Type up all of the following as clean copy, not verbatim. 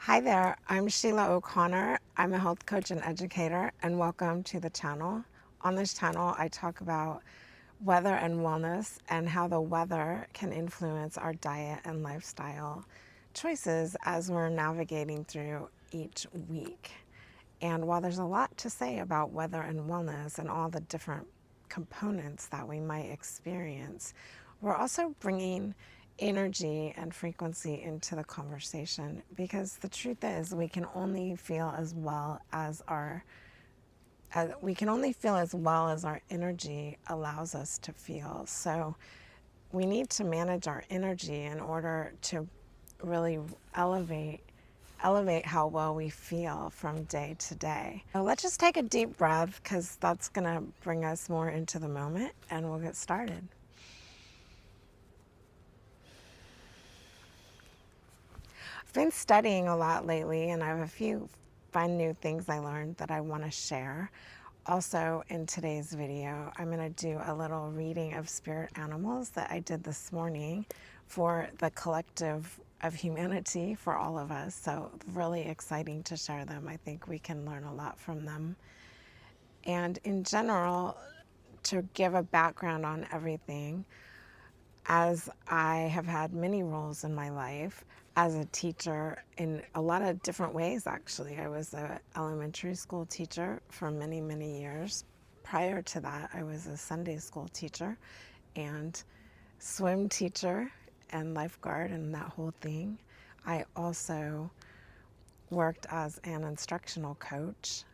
Hi there, I'm Sheila O'Connor. I'm a health coach and educator, and welcome to the channel. On this channel, I talk about weather and wellness and how the weather can influence our diet and lifestyle choices as we're navigating through each week. And while there's a lot to say about weather and wellness and all the different components that we might experience, we're also bringing energy and frequency into the conversation, because the truth is we can only feel as well as our energy allows us to feel. So we need to manage our energy in order to really elevate how well we feel from day to day. So let's just take a deep breath, because that's going to bring us more into the moment, and we'll get started. I've been studying a lot lately, and I have a few fun new things I learned that I want to share. Also, in today's video, I'm going to do a little reading of spirit animals that I did this morning for the collective of humanity, for all of us. So really exciting to share them. I think we can learn a lot from them. And in general, to give a background on everything, as I have had many roles in my life as a teacher in a lot of different ways, actually. I was an elementary school teacher for many, many years. Prior to that, I was a Sunday school teacher and swim teacher and lifeguard and that whole thing. I also worked as an instructional coach,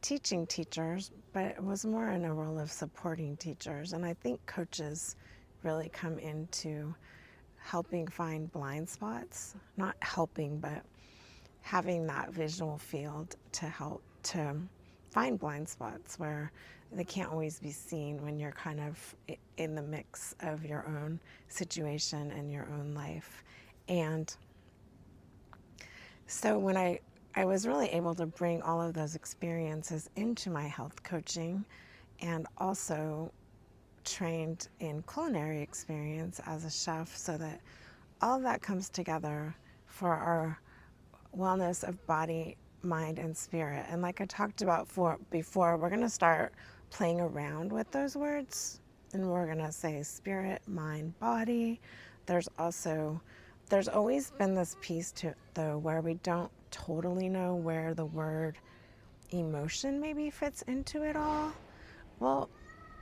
teaching teachers, but it was more in a role of supporting teachers. And I think coaches really come into helping find blind spots, not helping, but having that visual field to help to find blind spots where they can't always be seen when you're kind of in the mix of your own situation and your own life. And so when I was really able to bring all of those experiences into my health coaching, and also trained in culinary experience as a chef, so that all of that comes together for our wellness of body, mind, and spirit. And like I talked about before, we're going to start playing around with those words, and we're going to say spirit, mind, body. There's always been this piece to though where we don't totally know where the word emotion maybe fits into it all. Well,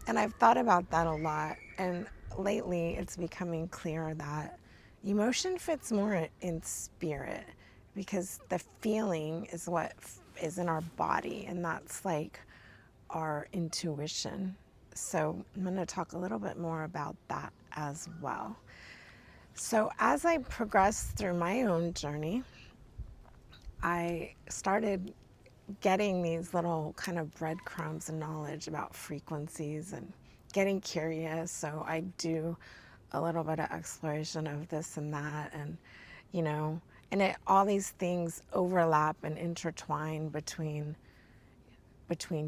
and I've thought about that a lot, and lately it's becoming clear that emotion fits more in spirit, because the feeling is what is in our body, and that's like our intuition. So I'm going to talk a little bit more about that as well. So as I progressed through my own journey, I started getting these little kind of breadcrumbs and knowledge about frequencies and getting curious. So I do a little bit of exploration of this and that, and all these things overlap and intertwine between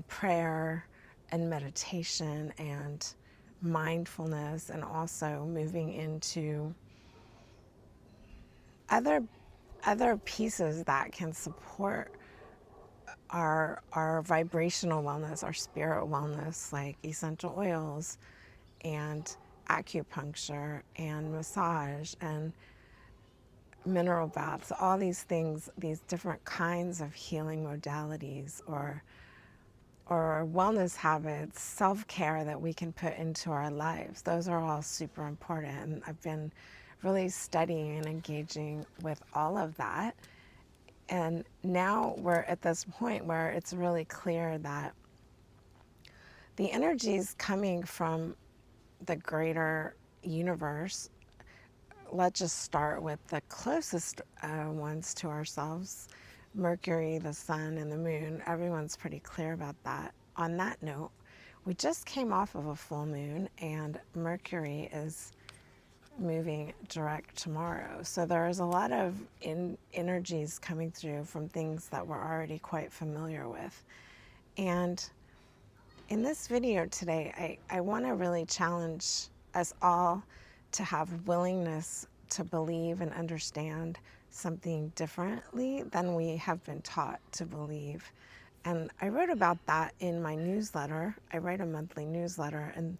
prayer and meditation and mindfulness, and also moving into other pieces that can support our vibrational wellness, our spirit wellness, like essential oils and acupuncture and massage and mineral baths, all these things, these different kinds of healing modalities or wellness habits, self-care that we can put into our lives. Those are all super important. And I've been really studying and engaging with all of that. And now we're at this point where it's really clear that the energies coming from the greater universe, let's just start with the closest ones to ourselves, Mercury, the sun, and the moon. Everyone's pretty clear about that. On that note, we just came off of a full moon, and Mercury is moving direct tomorrow. So there's a lot of energies coming through from things that we're already quite familiar with. And in this video today, I want to really challenge us all to have willingness to believe and understand something differently than we have been taught to believe. And I wrote about that in my newsletter. I write a monthly newsletter, and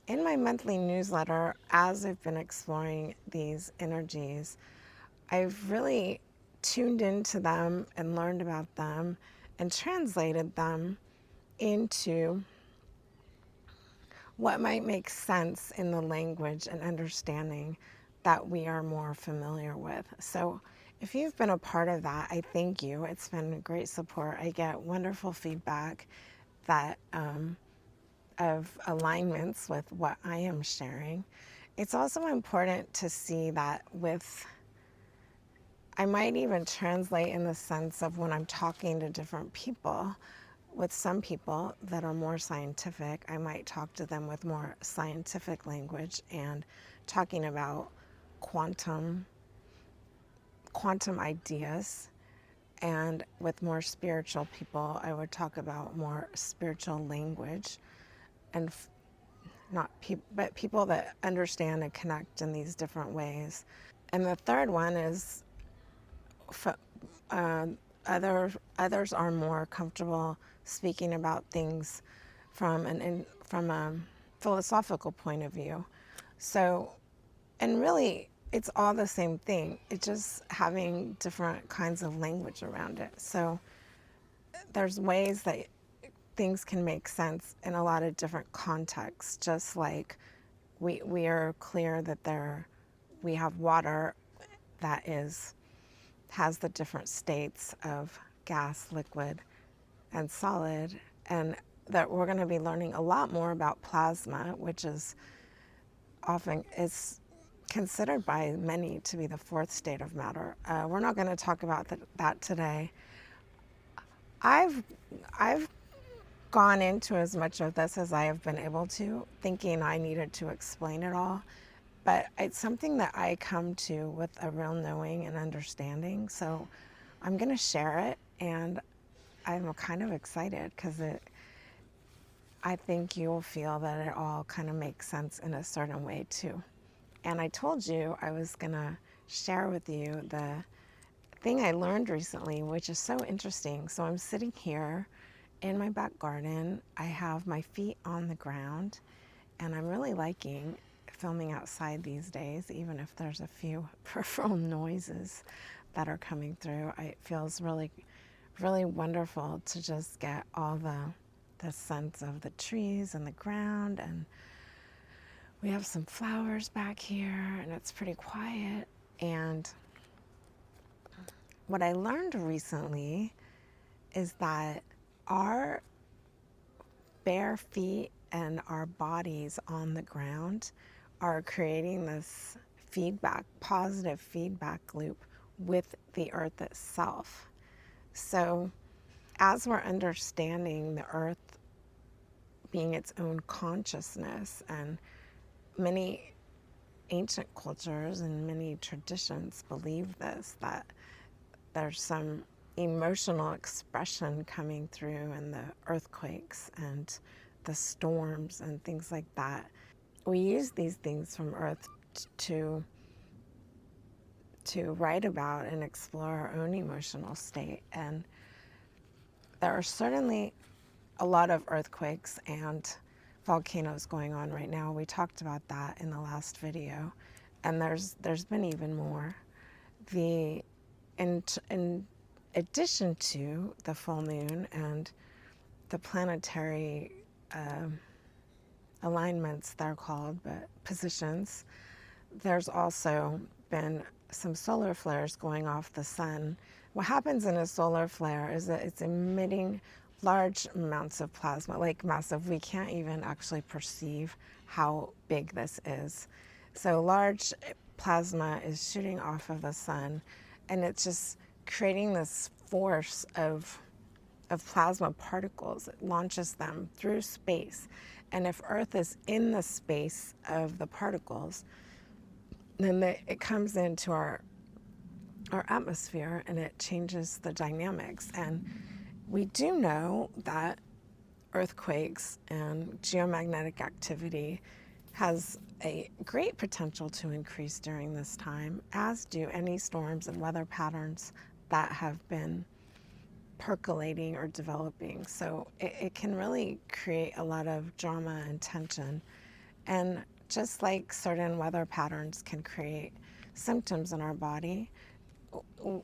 in my monthly newsletter, as I've been exploring these energies, I've really tuned into them and learned about them and translated them into what might make sense in the language and understanding that we are more familiar with. So if you've been a part of that, I thank you. It's been great support. I get wonderful feedback that of alignments with what I am sharing. It's also important to see that I might even translate in the sense of when I'm talking to different people. With some people that are more scientific, I might talk to them with more scientific language and talking about quantum ideas. And with more spiritual people, I would talk about more spiritual language, and but people that understand and connect in these different ways. And the third one is others are more comfortable speaking about things from a philosophical point of view. So, and really, it's all the same thing. It's just having different kinds of language around it. So there's ways that things can make sense in a lot of different contexts. Just like we are clear that we have water that has the different states of gas, liquid, and solid, and that we're going to be learning a lot more about plasma, which is considered by many to be the fourth state of matter. We're not going to talk about that today. I've gone into as much of this as I have been able to, thinking I needed to explain it all. But it's something that I come to with a real knowing and understanding. So I'm going to share it, and I'm kind of excited because I think you'll feel that it all kind of makes sense in a certain way too. And I told you I was going to share with you the thing I learned recently, which is so interesting. So I'm sitting here in my back garden. I have my feet on the ground, and I'm really liking filming outside these days, even if there's a few peripheral noises that are coming through. It feels really, really wonderful to just get all the sense of the trees and the ground. And we have some flowers back here, and it's pretty quiet. And what I learned recently is that our bare feet and our bodies on the ground are creating this positive feedback loop with the earth itself. So as we're understanding the earth being its own consciousness, and many ancient cultures and many traditions believe this, that there's some emotional expression coming through in the earthquakes and the storms and things like that. We use these things from Earth to write about and explore our own emotional state. And there are certainly a lot of earthquakes and volcanoes going on right now. We talked about that in the last video, and there's been even more. In addition to the full moon and the planetary alignments, they're called, but positions, there's also been some solar flares going off the sun. What happens in a solar flare is that it's emitting large amounts of plasma, like massive. We can't even actually perceive how big this is. So large plasma is shooting off of the sun, and it's just creating this force of plasma particles. It launches them through space. And if Earth is in the space of the particles, then it comes into our atmosphere, and it changes the dynamics. And we do know that earthquakes and geomagnetic activity has a great potential to increase during this time, as do any storms and weather patterns that have been percolating or developing. So it can really create a lot of drama and tension. And just like certain weather patterns can create symptoms in our body,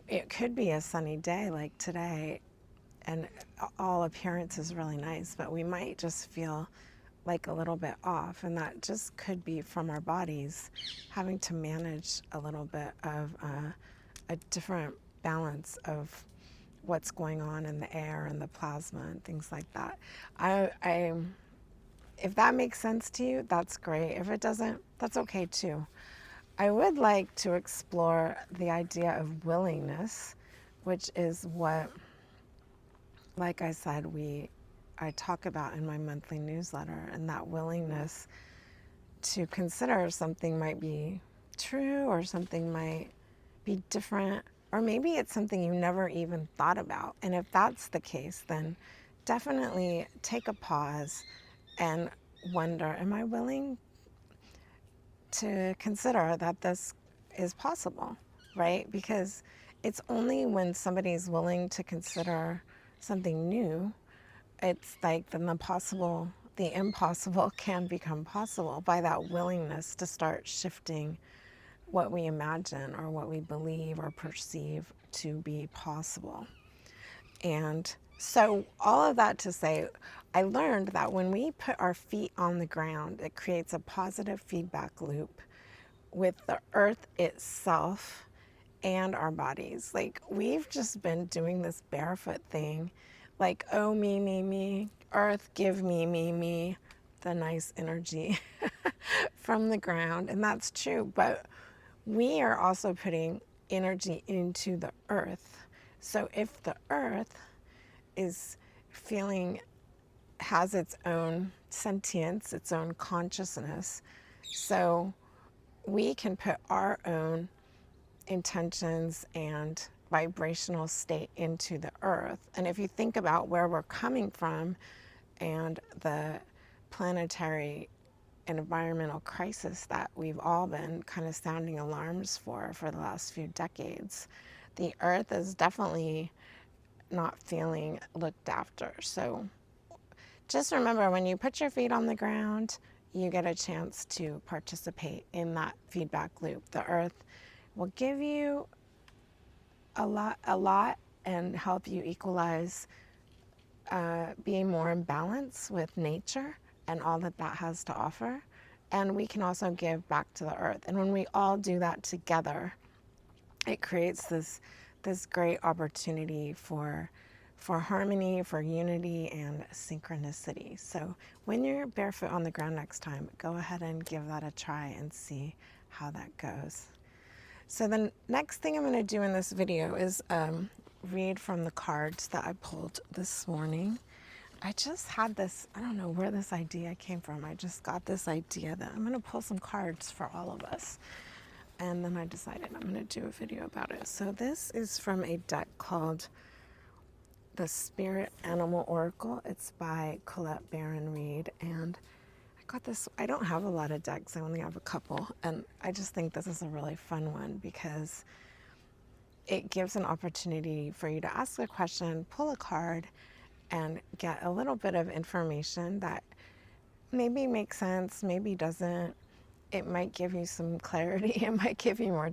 it could be a sunny day like today and all appearance is really nice, but we might just feel like a little bit off, and that just could be from our bodies having to manage a little bit of a different balance of what's going on in the air and the plasma and things like that. If that makes sense to you, that's great. If it doesn't, that's okay too. I would like to explore the idea of willingness, which is what, like I said, I talk about in my monthly newsletter, and that willingness to consider something might be true or something might be different, or maybe it's something you never even thought about. And if that's the case, then definitely take a pause and wonder, am I willing to consider that this is possible, right? Because it's only when somebody's willing to consider something new, it's like then the impossible can become possible by that willingness to start shifting what we imagine or what we believe or perceive to be possible. And so all of that to say, I learned that when we put our feet on the ground, it creates a positive feedback loop with the earth itself and our bodies. Like, we've just been doing this barefoot thing, like, oh, me, earth, give me, the nice energy from the ground. And that's true, but we are also putting energy into the earth. So if the earth is has its own sentience, its own consciousness, so we can put our own intentions and vibrational state into the earth. And if you think about where we're coming from and the planetary and environmental crisis that we've all been kind of sounding alarms for the last few decades, the earth is definitely not feeling looked after. So just remember, when you put your feet on the ground, you get a chance to participate in that feedback loop. The earth will give you a lot and help you equalize, being more in balance with nature and all that has to offer. And we can also give back to the earth. And when we all do that together, it creates this great opportunity for harmony, for unity, and synchronicity. So when you're barefoot on the ground next time, go ahead and give that a try and see how that goes. So the next thing I'm going to do in this video is read from the cards that I pulled this morning. I just had this, I don't know where this idea came from. I just got this idea that I'm going to pull some cards for all of us. And then I decided I'm going to do a video about it. So this is from a deck called the Spirit Animal Oracle. It's by Collete, Baron-Reid. And I got this, I don't have a lot of decks, I only have a couple. And I just think this is a really fun one because it gives an opportunity for you to ask a question, pull a card, and get a little bit of information that maybe makes sense, maybe doesn't. It might give you some clarity. It might give you more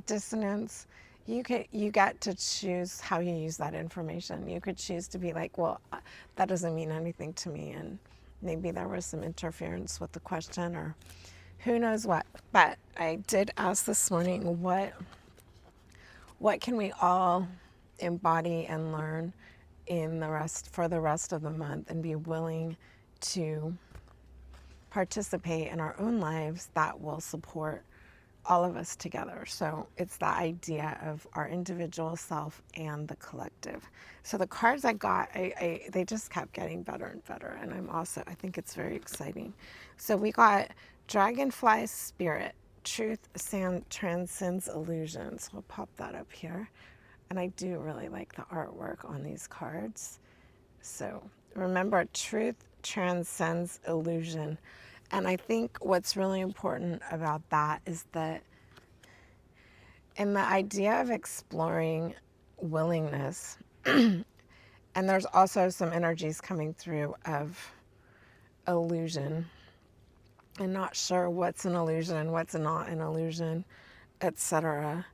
dissonance. You get to choose how you use that information. You could choose to be like, well, that doesn't mean anything to me, and maybe there was some interference with the question, or who knows what. But I did ask this morning, what can we all embody and learn for the rest of the month, and be willing to participate in our own lives that will support all of us together. So it's the idea of our individual self and the collective. So the cards I got, they just kept getting better and better, and I think it's very exciting. So we got Dragonfly Spirit, Truth Transcends Illusions. We'll pop that up here. And I do really like the artwork on these cards. So remember, truth transcends illusion. And I think what's really important about that is that in the idea of exploring willingness, and there's also some energies coming through of illusion and not sure what's an illusion, what's not an illusion, etc.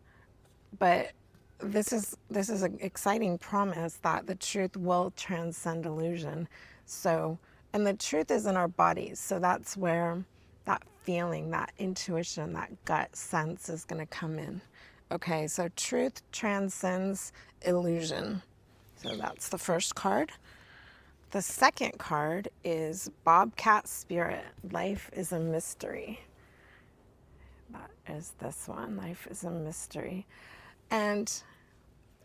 But this is an exciting promise that the truth will transcend illusion. So, and the truth is in our bodies. So that's where that feeling, that intuition, that gut sense is going to come in. Okay, so truth transcends illusion. So that's the first card. The second card is Bobcat Spirit. Life is a mystery. That is this one. Life is a mystery. And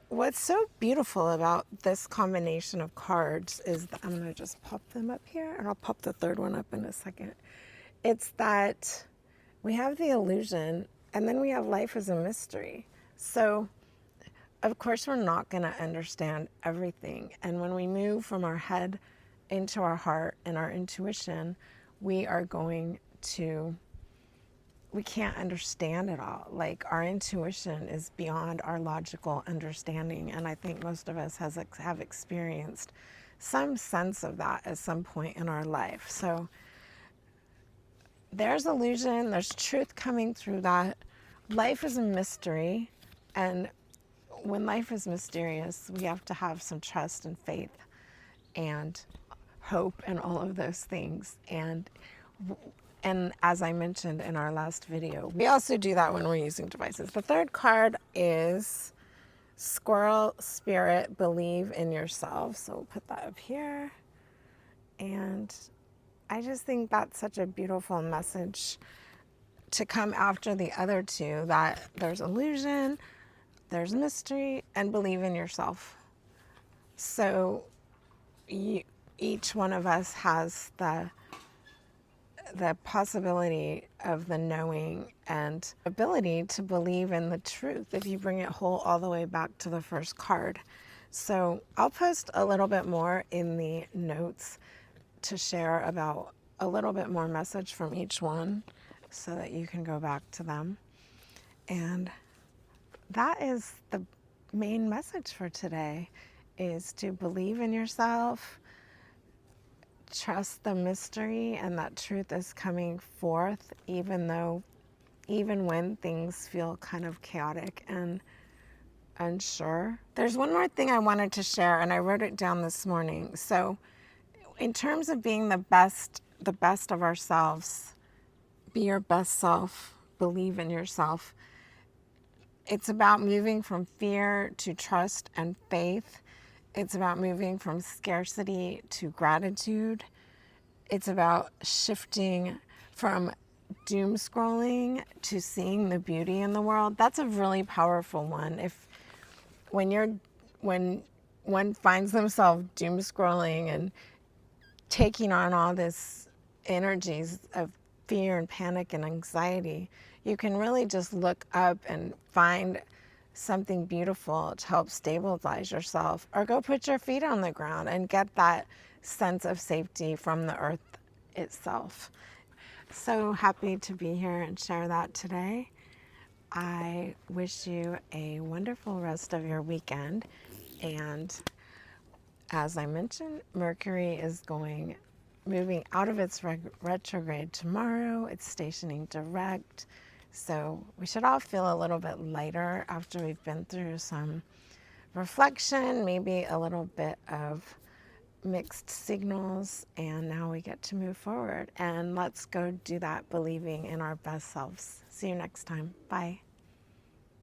what's so beautiful about this combination of cards is that I'm going to just pop them up here, and I'll pop the third one up in a second. It's that we have the illusion, and then we have life as a mystery. So, of course, we're not going to understand everything. And when we move from our head into our heart and our intuition, we can't understand it all. Like, our intuition is beyond our logical understanding. And I think most of us have experienced some sense of that at some point in our life. So there's illusion, there's truth coming through that. Life is a mystery. And when life is mysterious, we have to have some trust and faith and hope and all of those things. And as I mentioned in our last video, we also do that when we're using devices. The third card is Squirrel Spirit, Believe in Yourself. So we'll put that up here. And I just think that's such a beautiful message to come after the other two, that there's illusion, there's mystery, and believe in yourself. So each one of us has the possibility of the knowing and ability to believe in the truth if you bring it whole all the way back to the first card. So I'll post a little bit more in the notes to share about a little bit more message from each one so that you can go back to them. And that is the main message for today, is to believe in yourself, trust the mystery, and that truth is coming forth even when things feel kind of chaotic and unsure. There's one more thing I wanted to share, and I wrote it down this morning. So in terms of being the best of ourselves, be your best self, believe in yourself. It's about moving from fear to trust and faith. It's about moving from scarcity to gratitude. It's about shifting from doom scrolling to seeing the beauty in the world. That's a really powerful one. When one finds themselves doom scrolling and taking on all this energies of fear and panic and anxiety, you can really just look up and find something beautiful to help stabilize yourself, or go put your feet on the ground and get that sense of safety from the earth itself. So happy to be here and share that today. I wish you a wonderful rest of your weekend. And as I mentioned, Mercury is moving out of its retrograde tomorrow. It's stationing direct. So we should all feel a little bit lighter after we've been through some reflection, maybe a little bit of mixed signals, and now we get to move forward. And let's go do that, believing in our best selves. See you next time. Bye.